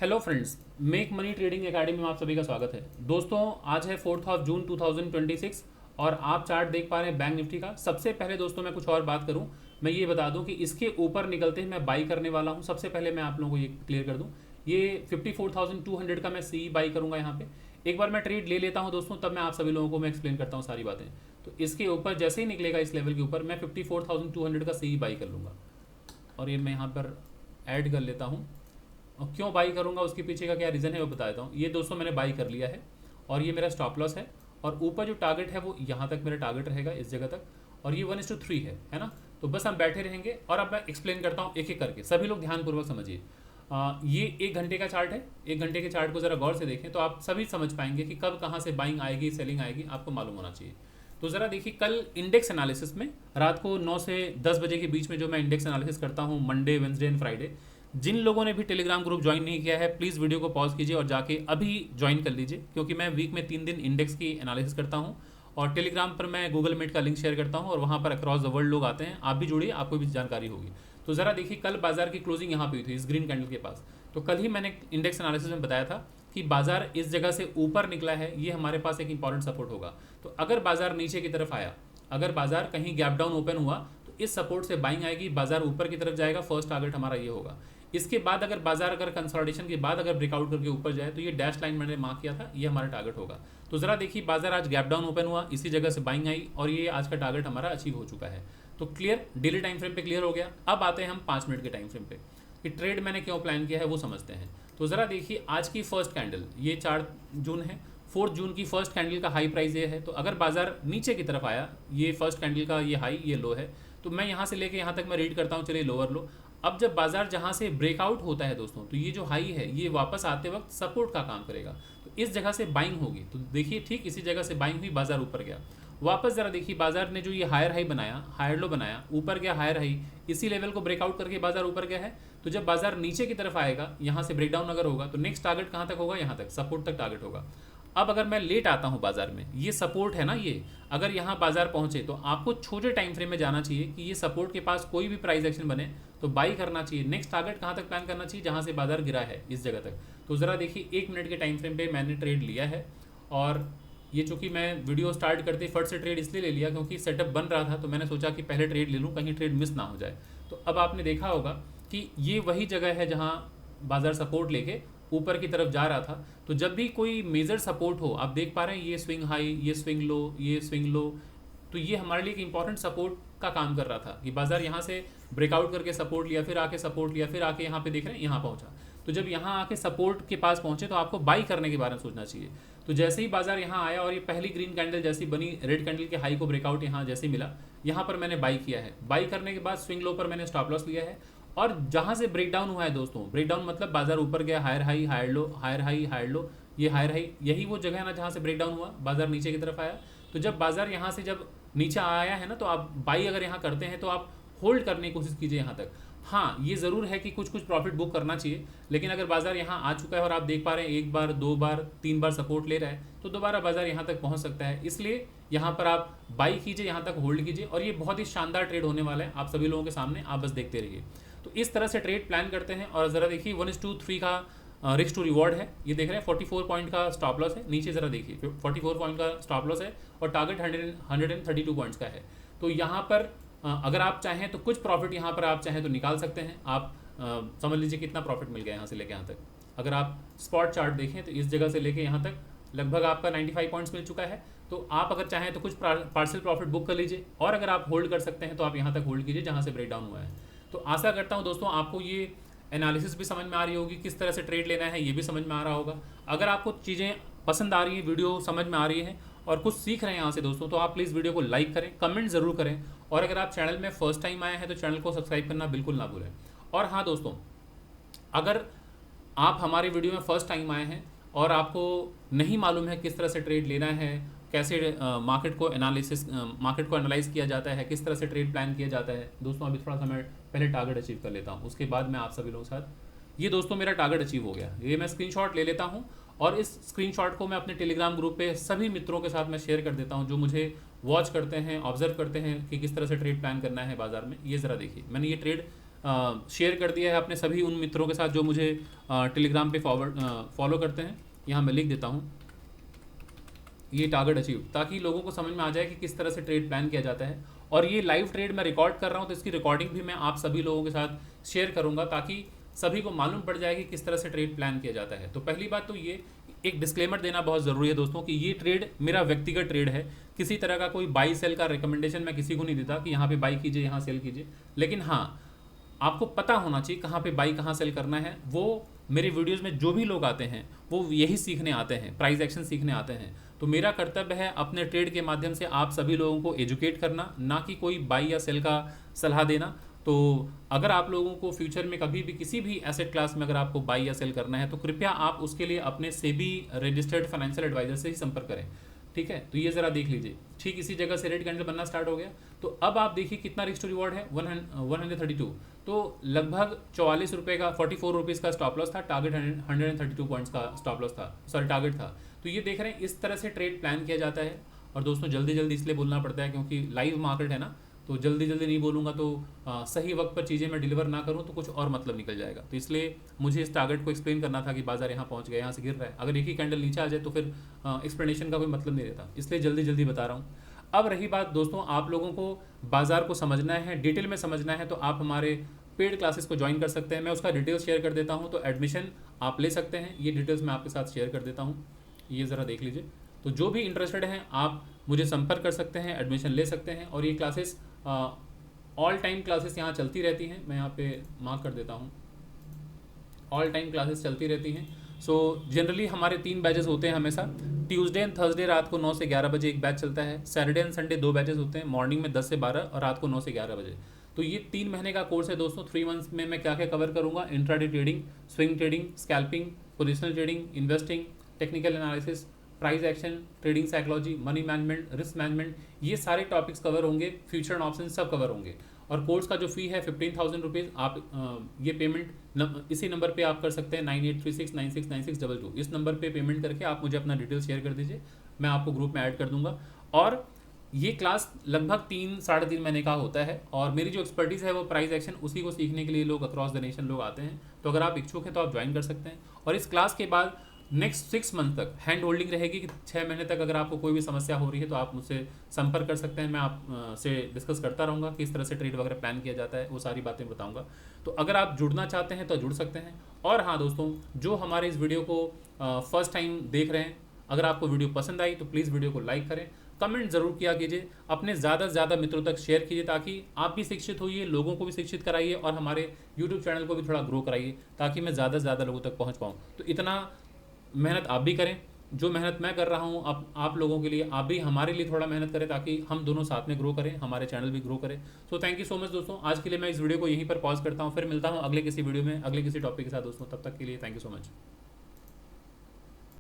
Hello friends, make money trading academy में आप सभी का स्वागत है। दोस्तों, आज है 4 जून 2026 और आप चार्ट देख पा रहे हैं बैंक निफ्टी का। सबसे पहले दोस्तों मैं कुछ और बात करूं, मैं ये बता दूं कि इसके ऊपर निकलते ही मैं बाई करने वाला हूं। सबसे पहले मैं आप लोगों को ये क्लियर कर दूं, ये 54,200 का मैं सी बाई करूंगा यहाँ पे। एक बार मैं ट्रेड ले लेता हूँ दोस्तों, तब मैं आप सभी लोगों को मैं एक्सप्लेन करता हूँ सारी बातें। तो इसके ऊपर जैसे ही निकलेगा इस लेवल के ऊपर मैं 54,200 का सी बाई कर लूँगा। और ये मैं यहाँ पर ऐड कर लेता हूँ। और क्यों बाई करूंगा, उसके पीछे का क्या रीज़न है वो बता देता हूँ। ये दोस्तों मैंने बाई कर लिया है और ये मेरा स्टॉप लॉस है। और ऊपर जो टारगेट है वो यहाँ तक मेरा टारगेट रहेगा, इस जगह तक। और ये 1:3 है ना। तो बस हम बैठे रहेंगे और अब मैं एक्सप्लेन करता हूँ एक एक करके। सभी लोग ध्यानपूर्वक समझिए। ये 1 घंटे का चार्ट है। 1 घंटे के चार्ट को ज़रा गौर से देखें तो आप सभी समझ पाएंगे कि कब कहाँ से बाइंग आएगी, सेलिंग आएगी, आपको मालूम होना चाहिए। तो ज़रा देखिए, कल इंडेक्स एनालिसिस में रात को 9 से 10 बजे के बीच में जो मैं इंडेक्स एनालिसिस करता हूँ मंडे, वेंसडे एंड फ्राइडे, जिन लोगों ने भी टेलीग्राम ग्रुप ज्वाइन नहीं किया है प्लीज़ वीडियो को पॉज कीजिए और जाके अभी ज्वाइन कर लीजिए, क्योंकि मैं वीक में 3 दिन इंडेक्स की एनालिसिस करता हूँ और टेलीग्राम पर मैं गूगल मीट का लिंक शेयर करता हूँ और वहाँ पर अक्रॉस द वर्ल्ड लोग आते हैं। आप भी जुड़िए, आपको भी जानकारी होगी। तो ज़रा देखिए, कल बाजार की क्लोजिंग यहाँ पे हुई थी, इस ग्रीन कैंडल के पास। तो कल ही मैंने इंडेक्स एनालिसिस में बताया था कि बाजार इस जगह से ऊपर निकला है, ये हमारे पास एक इंपॉर्टेंट सपोर्ट होगा। तो अगर बाजार नीचे की तरफ आया, अगर बाजार कहीं गैप डाउन ओपन हुआ तो इस सपोर्ट से बाइंग आएगी, बाजार ऊपर की तरफ जाएगा। फर्स्ट टारगेट हमारा ये होगा। इसके बाद अगर बाजार अगर कंसोलिडेशन के बाद अगर ब्रेकआउट करके ऊपर जाए तो ये डैश लाइन मैंने मार्क किया था, ये हमारा टारगेट होगा। तो जरा देखिए, बाजार आज गैप डाउन ओपन हुआ, इसी जगह से बाइंग आई और ये आज का टारगेट हमारा अचीव हो चुका है। तो क्लियर, डेली टाइम फ्रेम पे क्लियर हो गया। अब आते हैं हम 5 मिनट के टाइम फ्रेम पे कि ट्रेड मैंने क्यों प्लान किया है वो समझते हैं। तो ज़रा देखिए, आज की फर्स्ट कैंडल, ये 4 जून है, 4 जून की फर्स्ट कैंडल का हाई प्राइस ये है। तो अगर बाजार नीचे की तरफ आया, ये फर्स्ट कैंडल का ये हाई, ये लो है, तो मैं यहाँ से लेके यहाँ तक मैं रीड करता हूँ, चलिए लोअर लो। अब जब बाजार जहाँ से ब्रेकआउट होता है दोस्तों, तो ये जो हाई है ये वापस आते वक्त सपोर्ट का काम करेगा। तो इस जगह से बाइंग होगी। तो देखिए, ठीक इसी जगह से बाइंग हुई, बाजार ऊपर गया। वापस ज़रा देखिए, बाजार ने जो ये हायर हाई बनाया, हायर लो बनाया, ऊपर गया हायर हाई, इसी लेवल को ब्रेकआउट करके बाजार ऊपर गया है। तो जब बाजार नीचे की तरफ आएगा, यहाँ से ब्रेकडाउन अगर होगा तो नेक्स्ट टारगेट कहाँ तक होगा, यहाँ तक, सपोर्ट तक टारगेट होगा। अब अगर मैं लेट आता हूँ बाजार में, ये सपोर्ट है ना, ये अगर यहाँ बाजार पहुँचे तो आपको छोटे टाइम फ्रेम में जाना चाहिए कि ये सपोर्ट के पास कोई भी प्राइस एक्शन बने तो बाई करना चाहिए। नेक्स्ट टारगेट कहाँ तक प्लान करना चाहिए, जहाँ से बाजार गिरा है, इस जगह तक। तो ज़रा देखिए, 1 मिनट के टाइम फ्रेम पे मैंने ट्रेड लिया है। और ये चूँकि मैं वीडियो स्टार्ट करते फट से ट्रेड इसलिए ले लिया क्योंकि सेटअप बन रहा था, तो मैंने सोचा कि पहले ट्रेड ले लूँ, कहीं ट्रेड मिस ना हो जाए। तो अब आपने देखा होगा कि ये वही जगह है जहाँ बाजार सपोर्ट लेके ऊपर की तरफ जा रहा था। तो जब भी कोई मेजर सपोर्ट हो, आप देख पा रहे हैं ये स्विंग हाई, ये स्विंग लो, ये स्विंग लो, तो ये हमारे लिए एक इंपॉर्टेंट सपोर्ट का काम कर रहा था कि बाजार यहाँ से ब्रेकआउट करके सपोर्ट लिया, फिर आके सपोर्ट लिया, फिर आके यहाँ पे देख रहे हैं यहाँ पहुँचा। तो जब यहाँ आके सपोर्ट के पास पहुँचे तो आपको बाई करने के बारे में सोचना चाहिए। तो जैसे ही बाजार यहाँ आया और ये पहली ग्रीन कैंडल जैसी बनी, रेड कैंडल के हाई को ब्रेकआउट यहाँ जैसे मिला, यहाँ पर मैंने बाई किया है। बाई करने के बाद स्विंग लो पर मैंने स्टॉप लॉस लिया है। और जहाँ से ब्रेकडाउन हुआ है दोस्तों, ब्रेकडाउन मतलब बाजार ऊपर गया, higher high, higher low, higher high, higher low, ये हायर हाई, यही वो जगह है ना जहाँ से ब्रेकडाउन हुआ, बाजार नीचे की तरफ आया। तो जब बाजार यहाँ से जब नीचे आया है ना, तो आप बाई अगर यहाँ करते हैं तो आप होल्ड करने की कोशिश कीजिए यहाँ तक। हाँ, ये ज़रूर है कि कुछ कुछ प्रॉफिट बुक करना चाहिए, लेकिन अगर बाजार यहाँ आ चुका है और आप देख पा रहे हैं 1 बार, 2 बार, 3 बार सपोर्ट ले रहा है, तो दोबारा बाजार यहाँ तक पहुँच सकता है। इसलिए यहाँ पर आप बाई कीजिए, यहाँ तक होल्ड कीजिए और ये बहुत ही शानदार ट्रेड होने वाला है आप सभी लोगों के सामने, आप बस देखते रहिए। तो इस तरह से ट्रेड प्लान करते हैं। और ज़रा देखिए, 1:3 का रिस्क टू रिवॉर्ड है, ये देख रहे हैं 44 पॉइंट का स्टॉप लॉस है। नीचे ज़रा देखिए, 44 पॉइंट का स्टॉप लॉस है और टारगेट 132 पॉइंट्स का है। तो यहाँ पर अगर आप चाहें तो कुछ प्रॉफिट यहाँ पर आप चाहें तो निकाल सकते हैं। आप समझ लीजिए कितना प्रॉफिट मिल गया यहाँ से लेके यहाँ तक। अगर आप स्पॉट चार्ट देखें तो इस जगह से लेके यहाँ तक लगभग आपका 95 पॉइंट्स मिल चुका है। तो आप अगर चाहें तो कुछ पार्शियल प्रॉफिट बुक कर लीजिए, और अगर आप होल्ड कर सकते हैं तो आप यहाँ तक होल्ड कीजिए जहाँ से ब्रेकडाउन हुआ है। तो आशा करता हूँ दोस्तों आपको ये एनालिसिस भी समझ में आ रही होगी, किस तरह से ट्रेड लेना है ये भी समझ में आ रहा होगा। अगर आपको चीज़ें पसंद आ रही हैं, वीडियो समझ में आ रही है और कुछ सीख रहे हैं यहाँ से दोस्तों, तो आप प्लीज़ वीडियो को लाइक करें, कमेंट ज़रूर करें। और अगर आप चैनल में फर्स्ट टाइम आए हैं तो चैनल को सब्सक्राइब करना बिल्कुल ना भूलें। और हाँ दोस्तों, अगर आप हमारे वीडियो में फर्स्ट टाइम आए हैं और आपको नहीं मालूम है किस तरह से ट्रेड लेना है, कैसे मार्केट को एनालाइज किया जाता है, किस तरह से ट्रेड प्लान किया जाता है दोस्तों, अभी थोड़ा सा मैं पहले टारगेट अचीव कर लेता हूँ, उसके बाद मैं आप सभी लोगों के साथ। ये दोस्तों मेरा टारगेट अचीव हो गया, ये मैं स्क्रीनशॉट ले लेता हूँ और इस स्क्रीनशॉट को मैं अपने टेलीग्राम ग्रुप पे सभी मित्रों के साथ मैं शेयर कर देता हूँ जो मुझे वॉच करते हैं, ऑब्जर्व करते हैं कि किस तरह से ट्रेड प्लान करना है बाजार में। ये ज़रा देखिए, मैंने ये ट्रेड शेयर कर दिया है अपने सभी उन मित्रों के साथ जो मुझे टेलीग्राम पे फॉलो करते हैं। यहाँ मैं लिख देता हूँ ये टारगेट अचीव, ताकि लोगों को समझ में आ जाए कि किस तरह से ट्रेड प्लान किया जाता है। और ये लाइव ट्रेड मैं रिकॉर्ड कर रहा हूँ, तो इसकी रिकॉर्डिंग भी मैं आप सभी लोगों के साथ शेयर करूँगा, ताकि सभी को मालूम पड़ जाए कि किस तरह से ट्रेड प्लान किया जाता है। तो पहली बात तो ये एक डिस्क्लेमर देना बहुत ज़रूरी है दोस्तों कि ये ट्रेड मेरा व्यक्तिगत ट्रेड है। किसी तरह का कोई बाई सेल का रिकमेंडेशन मैं किसी को नहीं देता कि यहाँ पे बाई कीजिए, यहाँ सेल कीजिए। लेकिन हाँ, आपको पता होना चाहिए कहाँ पे बाई कहाँ सेल करना है। वो मेरे वीडियोज़ में जो भी लोग आते हैं वो यही सीखने आते हैं, प्राइस एक्शन सीखने आते हैं। तो मेरा कर्तव्य है अपने ट्रेड के माध्यम से आप सभी लोगों को एजुकेट करना, ना कि कोई बाई या सेल का सलाह देना। तो अगर आप लोगों को फ्यूचर में कभी भी किसी भी एसेट क्लास में अगर आपको बाई या सेल करना है, तो कृपया आप उसके लिए अपने सेबी रजिस्टर्ड फाइनेंशियल एडवाइजर से ही संपर्क करें। ठीक है, तो ये ज़रा देख लीजिए। ठीक इसी जगह से रेड कैंडल बनना स्टार्ट हो गया। तो अब आप देखिए कितना रिस्क टू रिवॉर्ड है, 132। तो लगभग 44 रुपये का, 44 रुपीज़ का स्टॉप लॉस था। टारगेट 132 पॉइंट्स का स्टॉप लॉस था, सॉरी टारगेट था। तो ये देख रहे हैं, इस तरह से ट्रेड प्लान किया जाता है। और दोस्तों जल्दी जल्दी इसलिए बोलना पड़ता है क्योंकि लाइव मार्केट है ना, तो जल्दी जल्दी नहीं बोलूँगा तो सही वक्त पर चीज़ें मैं डिलीवर ना करूँ तो कुछ और मतलब निकल जाएगा। तो इसलिए मुझे इस टारगेट को एक्सप्लेन करना था कि बाजार यहाँ पहुँच गया, यहाँ से गिर रहा है। अगर एक ही कैंडल नीचे आ जाए तो फिर एक्सप्लेनेशन का कोई मतलब नहीं रहता, इसलिए जल्दी जल्दी बता रहा हूँ। अब रही बात दोस्तों, आप लोगों को बाजार को समझना है, डिटेल में समझना है, तो आप हमारे पेड क्लासेस को ज्वाइन कर सकते हैं। मैं उसका डिटेल्स शेयर कर देता हूँ, तो एडमिशन आप ले सकते हैं। ये डिटेल्स मैं आपके साथ शेयर कर देता हूँ, ये ज़रा देख लीजिए। तो जो भी इंटरेस्टेड हैं आप मुझे संपर्क कर सकते हैं, एडमिशन ले सकते हैं। और ये क्लासेस ऑल टाइम क्लासेस यहाँ चलती रहती हैं। मैं यहाँ पे मार्क कर देता हूँ, ऑल टाइम क्लासेस चलती रहती हैं। सो जनरली हमारे 3 बैचेस होते हैं हमेशा। ट्यूसडे एंड थर्सडे रात को 9 से 11 बजे एक बैच चलता है। सैटरडे एंड संडे 2 बैचेस होते हैं, मॉर्निंग में 10 से 12 और रात को 9 से 11 बजे। तो ये 3 महीने का कोर्स है दोस्तों। 3 मंथ्स में मैं क्या क्या कवर करूँगा, intraday trading, swing trading, scalping, positional trading, investing, technical analysis, price action, trading psychology, money management, risk management, ये सारे टॉपिक्स कवर होंगे। फ्यूचर एंड ऑप्शन सब कवर होंगे। और कोर्स का जो फी है 15,000 रुपीज़। आप ये पेमेंट इसी नंबर पे आप कर सकते हैं, 9836969622। इस नंबर पे पेमेंट करके आप मुझे अपना डिटेल शेयर कर दीजिए, मैं आपको ग्रुप में ऐड कर दूंगा। और ये क्लास लगभग 3-3.5 महीने का होता है। और मेरी जो एक्सपर्टीज़ है वो प्राइस एक्शन, उसी को सीखने के लिए लोग अक्रॉस द नेशन लोग आते हैं। तो अगर आप इच्छुक हैं तो आप ज्वाइन कर सकते हैं। और इस क्लास के बाद नेक्स्ट 6 मंथ तक हैंड होल्डिंग रहेगी कि 6 महीने तक अगर आपको कोई भी समस्या हो रही है तो आप मुझसे संपर्क कर सकते हैं। मैं आप से डिस्कस करता रहूँगा किस तरह से ट्रेड वगैरह प्लान किया जाता है, वो सारी बातें बताऊँगा। तो अगर आप जुड़ना चाहते हैं तो जुड़ सकते हैं। और हाँ दोस्तों, जो हमारे इस वीडियो को फर्स्ट टाइम देख रहे हैं, अगर आपको वीडियो पसंद आई तो प्लीज़ वीडियो को लाइक करें, कमेंट ज़रूर किया कीजिए, अपने ज़्यादा से ज़्यादा मित्रों तक शेयर कीजिए, ताकि आप भी शिक्षित होइए, लोगों को भी शिक्षित कराइए और हमारे यूट्यूब चैनल को भी थोड़ा ग्रो कराइए, ताकि मैं ज़्यादा से ज़्यादा लोगों तक पहुँच पाऊँ। तो इतना मेहनत आप भी करें, जो मेहनत मैं कर रहा हूँ आप लोगों के लिए, आप भी हमारे लिए थोड़ा मेहनत करें, ताकि हम दोनों साथ में ग्रो करें, हमारे चैनल भी ग्रो करें। So thank you so much दोस्तों। आज के लिए मैं इस वीडियो को यहीं पर पॉज करता हूँ, फिर मिलता हूँ अगले किसी वीडियो में, अगले किसी टॉपिक के साथ दोस्तों। तब तक के लिए थैंक यू सो मच।